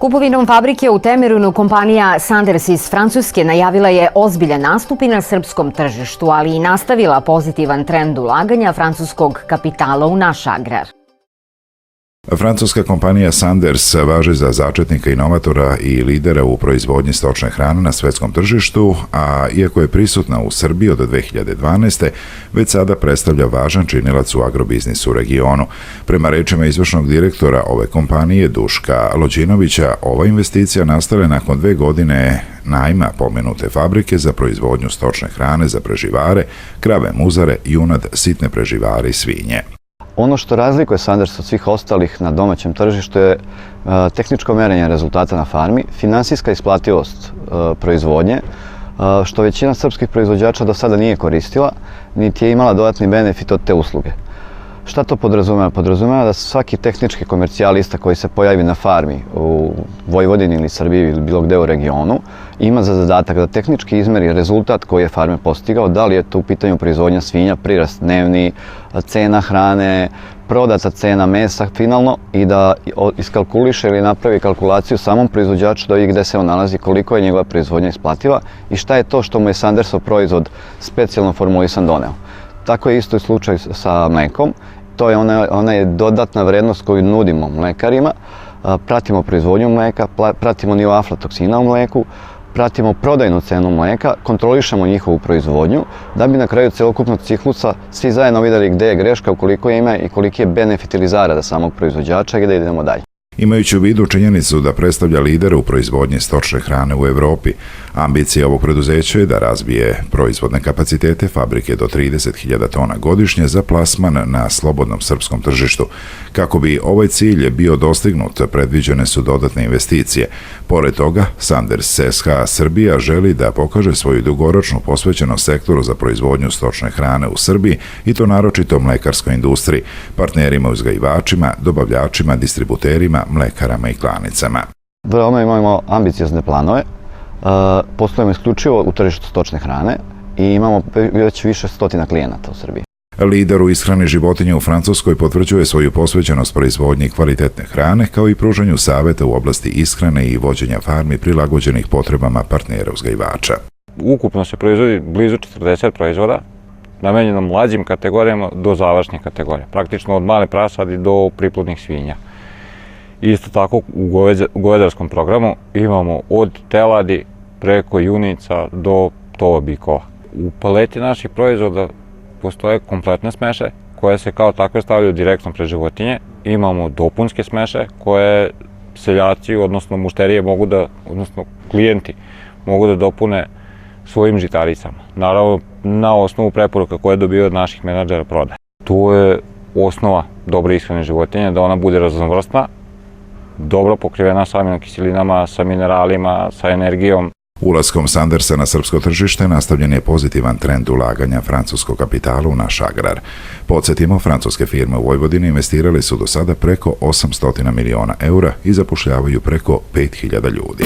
Kupovinom fabrike u Temerunu kompanija Sanders iz Francuske najavila je ozbiljan nastup i na srpskom tržištu, ali i nastavila pozitivan trend ulaganja francuskog kapitala u naš agrar. Francuska kompanija Sanders važi za začetnika, inovatora i lidera u proizvodnji stočne hrane na svetskom tržištu, a iako je prisutna u Srbiji od 2012. već sada predstavlja važan činilac u agrobiznisu u regionu. Prema rečima izvršnog direktora ove kompanije Duška Lođinovića, ova investicija nastala je nakon 2 godine najma pomenute fabrike za proizvodnju stočne hrane za preživare, krave muzare, junad, sitne preživare i svinje. Ono što razlikuje Sanders od svih ostalih na domaćem tržištu je tehničko merenje rezultata na farmi, finansijska isplativost proizvodnje, što većina srpskih proizvođača do sada nije koristila, niti je imala dodatni benefit od te usluge. Šta to podrazumeva? Podrazumeva da svaki tehnički komercijalista koji se pojavi na farmi u Vojvodini ili Srbiji ili bilo gde u regionu ima za zadatak da tehnički izmeri rezultat koji je farmer postigao, da li je to u pitanju proizvodnja svinja, prirast dnevni, cena hrane, prodata cena mesa finalno i da iskalkuliše ili napravi kalkulaciju samom proizvođaču da vidi gde se on nalazi, koliko je njegova proizvodnja isplativa i šta je to što mu je Sandersov proizvod specijalno formulisan doneo. Tako je isto i slučaj sa mlekom. To je ona dodatna vrednost koju nudimo mlekarima. Pratimo proizvodnju mleka, pratimo nivo aflatoksina u mleku, pratimo prodajnu cenu mleka, kontrolišemo njihovu proizvodnju, da bi na kraju celokupnog ciklusa svi zajedno videli gde je greška, koliko je ima i koliki je benefit ili zarada samog proizvođača i da idemo dalje. Imajući u vidu činjenicu da predstavlja lidera u proizvodnji stočne hrane u Evropi, ambicija ovog preduzeća je da razvije proizvodne kapacitete fabrike do 30.000 tona godišnje za plasman na slobodnom srpskom tržištu. Kako bi ovaj cilj bio dostignut, predviđene su dodatne investicije. Pored toga, Sanders SH Srbija želi da pokaže svoju dugoročnu posvećenost sektoru za proizvodnju stočne hrane u Srbiji i to naročito mlekarskoj industriji, partnerima uzgajivačima, dobavljačima, distributerima, mlekarama i klanicama. Veoma imamo ambiciozne planove, poslujemo isključivo u tržištu stočne hrane i imamo već više stotina klijenata u Srbiji. Lider u ishrani životinja u Francuskoj potvrđuje svoju posvećenost proizvodnji kvalitetne hrane kao i pružanju saveta u oblasti ishrane i vođenja farmi prilagođenih potrebama partnera uzgajivača. Ukupno se proizvodi blizu 40 proizvoda, namenjeno mlađim kategorijama do završnih kategorija, praktično od male prasadi do priplodnih svinja. Isto tako u govedarskom programu imamo od teladi preko junica do tova bikova. U paleti naših proizvoda postoje kompletne smeše koje se kao takve stavljaju direktno pred životinje. Imamo dopunske smeše koje seljaci, odnosno mušterije odnosno klijenti mogu da dopune svojim žitaricama. Naravno, na osnovu preporuka koje dobiju od naših menadžera prodaje. Tu je osnova dobre ishrane životinje, da ona bude raznovrsna, dobro pokrivena sa aminokiselinama, sa mineralima, sa energijom. Ulaskom Sandersa na srpsko tržište nastavljen je pozitivan trend ulaganja francuskog kapitala u naš agrar. Podsjetimo, francuske firme u Vojvodini investirali su do sada preko 800 miliona eura i zapošljavaju preko 5000 ljudi.